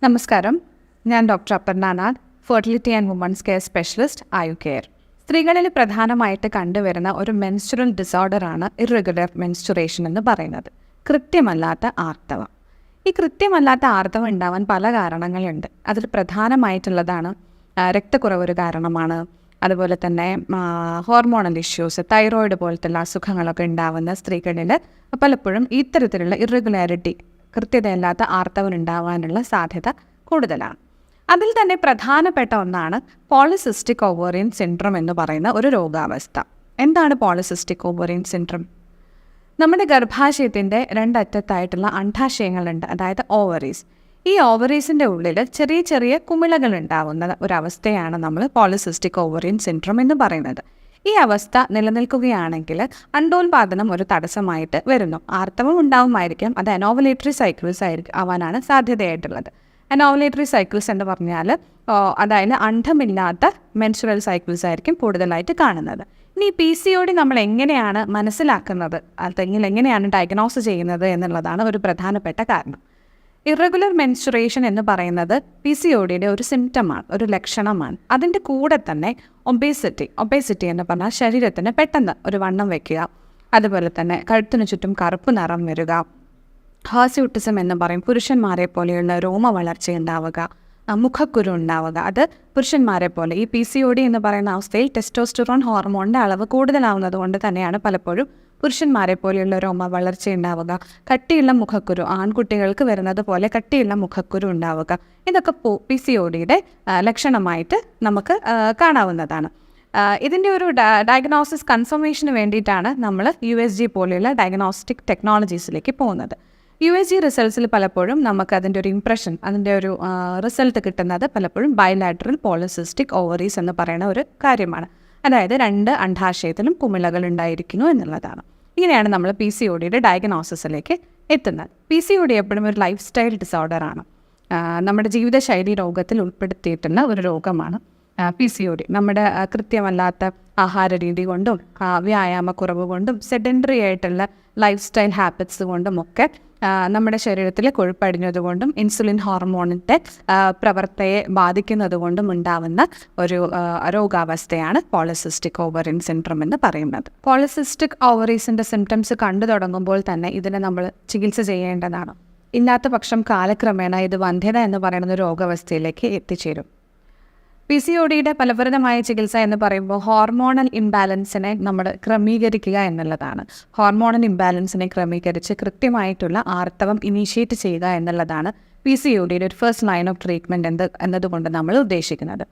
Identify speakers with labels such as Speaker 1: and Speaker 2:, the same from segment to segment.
Speaker 1: നമസ്കാരം, ഞാൻ doctor Aparna Nath, fertility and women's care specialist Ayu care. സ്ത്രീകളിൽ പ്രധാനമായിട്ട് കണ്ടുവരുന്ന ഒരു മെൻസ്ട്രുവൽ ഡിസോർഡറാണ് ഇറഗുലർ മെൻസ്റ്റുറേഷൻ എന്ന് പറയുന്നത്. കൃത്യമല്ലാത്ത ആർത്തവം. ഈ കൃത്യമല്ലാത്ത ആർത്തവം ഉണ്ടാവാൻ പല കാരണങ്ങളുണ്ട്. അതിൽ പ്രധാനമായിട്ടുള്ളതാണ് രക്തക്കുറവ് ഒരു കാരണമാണ്. അതുപോലെ തന്നെ ഹോർമോണൽ ഇഷ്യൂസ്, തൈറോയിഡ് പോലത്തുള്ള അസുഖങ്ങളൊക്കെ ഉണ്ടാവുന്ന സ്ത്രീകളിൽ പലപ്പോഴും ഇത്തരത്തിലുള്ള ഇറഗുലാരിറ്റി, കൃത്യതയല്ലാത്ത ആർത്തവം ഉണ്ടാവാനുള്ള സാധ്യത കൂടുതലാണ്. അതിൽ തന്നെ പ്രധാനപ്പെട്ട ഒന്നാണ് പോളിസിസ്റ്റിക് ഓവേറിയൻ സിൻഡ്രം എന്ന് പറയുന്ന ഒരു രോഗാവസ്ഥ. എന്താണ് പോളിസിസ്റ്റിക് ഓവേറിയൻ സിൻഡ്രം? നമ്മുടെ ഗർഭാശയത്തിൻ്റെ രണ്ടറ്റത്തായിട്ടുള്ള അണ്ഡാശയങ്ങളുണ്ട്, അതായത് ഓവറീസ്. ഈ ഓവറീസിൻ്റെ ഉള്ളിൽ ചെറിയ ചെറിയ കുമിളകൾ ഉണ്ടാവുന്ന ഒരവസ്ഥയാണ് നമ്മൾ പോളിസിസ്റ്റിക് ഓവേറിയൻ സിൻഡ്രം എന്ന് പറയുന്നത്. ഈ അവസ്ഥ നിലനിൽക്കുകയാണെങ്കിൽ അണ്ടോൽപാദനം ഒരു തടസ്സമായിട്ട് വരുന്നു. ആർത്തവം ഉണ്ടാവുമായിരിക്കും, അത് അനോവുലേറ്ററി സൈക്കിൾസ് ആവാനാണ് സാധ്യതയായിട്ടുള്ളത്. അനോവുലേറ്ററി സൈക്കിൾസ് എന്ന് പറഞ്ഞാൽ അതായത് അണ്ഡമില്ലാത്ത മെൻസ്ട്രുവൽ സൈക്കിൾസ് ആയിരിക്കും കൂടുതലായിട്ട് കാണുന്നത്. ഇനി PCOD നമ്മൾ എങ്ങനെയാണ് മനസ്സിലാക്കുന്നത്, അല്ലെങ്കിൽ എങ്ങനെയാണ് ഡയഗ്നോസ് ചെയ്യുന്നത് എന്നുള്ളതാണ് ഒരു പ്രധാനപ്പെട്ട കാരണം. ഇറഗുലർ മെൻസ്റ്റുറേഷൻ എന്ന് പറയുന്നത് PCODയുടെ ഒരു സിംറ്റമാണ്, ഒരു ലക്ഷണമാണ്. അതിൻ്റെ കൂടെ തന്നെ ഒബേസിറ്റി എന്ന് പറഞ്ഞാൽ ശരീരത്തിന് പെട്ടെന്ന് ഒരു വണ്ണം വയ്ക്കുക, അതുപോലെ തന്നെ കഴുത്തിന് ചുറ്റും കറുപ്പ് നിറം വരിക, ഹാസ്യൂട്ടിസം എന്ന് പറയും, പുരുഷന്മാരെ പോലെയുള്ള രോമ വളർച്ച ഉണ്ടാവുക, മുഖക്കുരു ഉണ്ടാവുക. അത് പുരുഷന്മാരെ പോലെ ഈ PCOD എന്ന് പറയുന്ന അവസ്ഥയിൽ ടെസ്റ്റോസ്റ്റെറോൺ ഹോർമോണിൻ്റെ അളവ് കൂടുതലാവുന്നത് കൊണ്ട് തന്നെയാണ് പലപ്പോഴും പുരുഷന്മാരെ പോലെയുള്ള രോമ വളർച്ച ഉണ്ടാവുക, കട്ടിയുള്ള മുഖക്കുരു, ആൺകുട്ടികൾക്ക് വരുന്നത് പോലെ കട്ടിയുള്ള മുഖക്കുരു ഉണ്ടാവുക. ഇതൊക്കെ PCODയുടെ ലക്ഷണമായിട്ട് നമുക്ക് കാണാവുന്നതാണ്. ഇതിൻ്റെ ഒരു ഡയഗ്നോസിസ് കൺഫർമേഷന് വേണ്ടിയിട്ടാണ് നമ്മൾ USG പോലെയുള്ള ഡയഗ്നോസ്റ്റിക് ടെക്നോളജീസിലേക്ക് പോകുന്നത്. USG റിസൾട്ട്സിൽ പലപ്പോഴും നമുക്ക് അതിൻ്റെ ഒരു ഇംപ്രഷൻ, അതിൻ്റെ ഒരു റിസൾട്ട് കിട്ടുന്നത് പലപ്പോഴും ബൈലാറ്ററൽ പോളിസിസ്റ്റിക് ഓവറീസ് എന്ന് പറയുന്ന ഒരു കാര്യമാണ്. അതായത് രണ്ട് അണ്ഡാശയത്തിലും കുമിളകൾ ഉണ്ടായിരിക്കുന്നു എന്നുള്ളതാണ്. ഇങ്ങനെയാണ് നമ്മൾ PCODയുടെ ഡയഗ്നോസിസിലേക്ക് എത്തുന്നത്. PCOD എപ്പോഴും ഒരു ലൈഫ് സ്റ്റൈൽ ഡിസോർഡറാണ്. നമ്മുടെ ജീവിതശൈലി രോഗത്തിൽ ഉൾപ്പെടുത്തിയിട്ടുള്ള ഒരു രോഗമാണ് PCOD. നമ്മുടെ കൃത്യമല്ലാത്ത ആഹാര രീതി കൊണ്ടും വ്യായാമക്കുറവ് കൊണ്ടും സെഡൻഡറി ആയിട്ടുള്ള ലൈഫ് സ്റ്റൈൽ ഹാബിറ്റ്സ് കൊണ്ടും ഒക്കെ നമ്മുടെ ശരീരത്തിൽ കൊഴുപ്പടിഞ്ഞതുകൊണ്ടും ഇൻസുലിൻ ഹോർമോണിൻ്റെ പ്രവർത്തനയെ ബാധിക്കുന്നത് കൊണ്ടും ഉണ്ടാവുന്ന ഒരു രോഗാവസ്ഥയാണ് പോളിസിസ്റ്റിക് ഓവറിയൻ സിൻഡ്രം എന്ന് പറയുന്നത്. പോളിസിസ്റ്റിക് ഓവറീസിൻ്റെ സിംറ്റംസ് കണ്ടു തുടങ്ങുമ്പോൾ തന്നെ ഇതിനെ നമ്മൾ ചികിത്സ ചെയ്യേണ്ടതാണ്. ഇല്ലാത്ത പക്ഷം കാലക്രമേണ ഇത് വന്ധ്യത എന്ന് പറയുന്ന രോഗാവസ്ഥയിലേക്ക് എത്തിച്ചേരും. PCODയുടെ ഫലപ്രദമായ ചികിത്സ എന്ന് പറയുമ്പോൾ ഹോർമോണൽ ഇംബാലൻസിനെ നമ്മൾ ക്രമീകരിക്കുക എന്നുള്ളതാണ്. ഹോർമോണൽ ഇംബാലൻസിനെ ക്രമീകരിച്ച് കൃത്യമായിട്ടുള്ള ആർത്തവം ഇനീഷ്യേറ്റ് ചെയ്യുക എന്നുള്ളതാണ് PCODയുടെ ഒരു ഫസ്റ്റ് ലൈൻ ഓഫ് ട്രീറ്റ്മെൻറ്റ് എന്നതുകൊണ്ട് നമ്മൾ ഉദ്ദേശിക്കുന്നത്.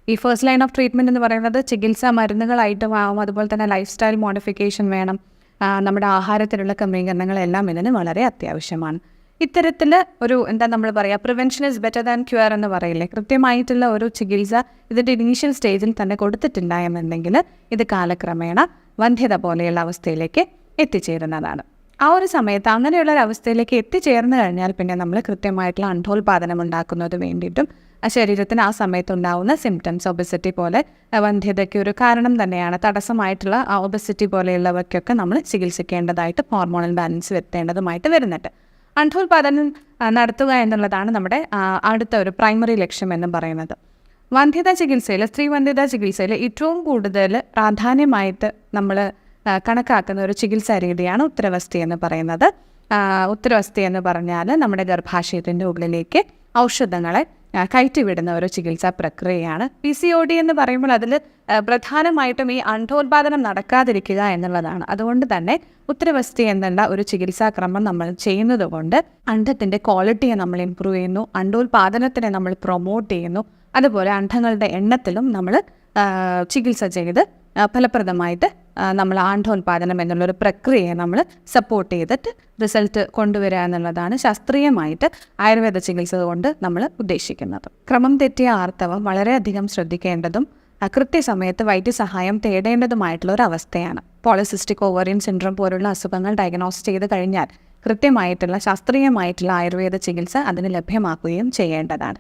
Speaker 1: ഈ ഫസ്റ്റ് ലൈൻ ഓഫ് ട്രീറ്റ്മെൻറ്റ് എന്ന് പറയുന്നത് ചികിത്സാ മരുന്നുകളായിട്ടും ആവും, അതുപോലെ തന്നെ ലൈഫ് സ്റ്റൈൽ മോഡിഫിക്കേഷൻ വേണം, നമ്മുടെ ആഹാരത്തിലുള്ള ക്രമീകരണങ്ങളെല്ലാം ഇതിന് വളരെ അത്യാവശ്യമാണ്. ഇത്തരത്തിൽ ഒരു നമ്മൾ പറയുക, prevention is better than cure എന്ന് പറയില്ലേ, കൃത്യമായിട്ടുള്ള ഒരു ചികിത്സ ഇതിൻ്റെ ഇനീഷ്യൽ സ്റ്റേജിൽ തന്നെ കൊടുത്തിട്ടുണ്ടായെന്നുണ്ടെങ്കിൽ ഇത് കാലക്രമേണ വന്ധ്യത പോലെയുള്ള അവസ്ഥയിലേക്ക് എത്തിച്ചേരുന്നതാണ്. ആ ഒരു സമയത്ത് അങ്ങനെയുള്ള ഒരു അവസ്ഥയിലേക്ക് എത്തിച്ചേർന്ന് കഴിഞ്ഞാൽ പിന്നെ നമ്മൾ കൃത്യമായിട്ടുള്ള അണ്ഡോൽപാദനം ഉണ്ടാക്കുന്നത് വേണ്ടിയിട്ടും ശരീരത്തിന് ആ സമയത്തുണ്ടാവുന്ന സിംറ്റംസ്, ഒബസിറ്റി പോലെ വന്ധ്യതയ്ക്ക് ഒരു കാരണം തന്നെയാണ്. തടസ്സമായിട്ടുള്ള ഒബസിറ്റി പോലെയുള്ളവയ്ക്കൊക്കെ നമ്മൾ ചികിത്സിക്കേണ്ടതായിട്ട് ഹോർമോണൽ ബാലൻസ് വരുത്തേണ്ടതുമായിട്ട് വരുന്നുണ്ട്. അണ്ഡോൽപാദനം നടത്തുക എന്നുള്ളതാണ് നമ്മുടെ അടുത്ത ഒരു പ്രൈമറി ലക്ഷ്യം എന്ന് പറയുന്നത്. വന്ധ്യതാ ചികിത്സയിൽ, സ്ത്രീ വന്ധ്യതാ ചികിത്സയിൽ ഏറ്റവും കൂടുതൽ പ്രാധാന്യമായിട്ട് നമ്മൾ കണക്കാക്കുന്ന ഒരു ചികിത്സാ രീതിയാണ് ഉത്തരവസ്ഥി എന്ന് പറയുന്നത്. ഉത്തരവസ്ഥി എന്ന് പറഞ്ഞാൽ നമ്മുടെ ഗർഭാശയത്തിൻ്റെ ഉള്ളിലേക്ക് ഔഷധങ്ങളെ കയറ്റിവിടുന്ന ഒരു ചികിത്സാ പ്രക്രിയയാണ്. PCOD എന്ന് പറയുമ്പോൾ അതിൽ പ്രധാനമായിട്ടും ഈ അണ്ഡോൽപാദനം നടക്കാതിരിക്കുക എന്നുള്ളതാണ്. അതുകൊണ്ട് തന്നെ ഉത്തരവസ്ഥി എന്നുള്ള ഒരു ചികിത്സാക്രമം നമ്മൾ ചെയ്യുന്നത് കൊണ്ട് അണ്ഡത്തിൻ്റെ ക്വാളിറ്റിയെ നമ്മൾ ഇംപ്രൂവ് ചെയ്യുന്നു, അണ്ഡോൽപാദനത്തിനെ നമ്മൾ പ്രൊമോട്ട് ചെയ്യുന്നു, അതുപോലെ അണ്ഡങ്ങളുടെ എണ്ണത്തിലും നമ്മൾ ചികിത്സ ചെയ്ത് ഫലപ്രദമായിട്ട് നമ്മൾ അണ്ഡോൽപാദനം എന്നുള്ളൊരു പ്രക്രിയയെ നമ്മൾ സപ്പോർട്ട് ചെയ്തിട്ട് റിസൾട്ട് കൊണ്ടുവരിക എന്നുള്ളതാണ് ശാസ്ത്രീയമായിട്ട് ആയുർവേദ ചികിത്സ കൊണ്ട് നമ്മൾ ഉദ്ദേശിക്കുന്നത്. ക്രമം തെറ്റിയ ആർത്തവം വളരെയധികം ശ്രദ്ധിക്കേണ്ടതും കൃത്യസമയത്ത് വൈദ്യസഹായം തേടേണ്ടതുമായിട്ടുള്ള ഒരു അവസ്ഥയാണ്. പോളിസിസ്റ്റിക് ഓവറിയൻ സിൻഡ്രം പോലുള്ള അസുഖങ്ങൾ ഡയഗ്നോസ് ചെയ്ത് കഴിഞ്ഞാൽ കൃത്യമായിട്ടുള്ള ശാസ്ത്രീയമായിട്ടുള്ള ആയുർവേദ ചികിത്സ അതിന് ലഭ്യമാക്കുകയും ചെയ്യേണ്ടതാണ്.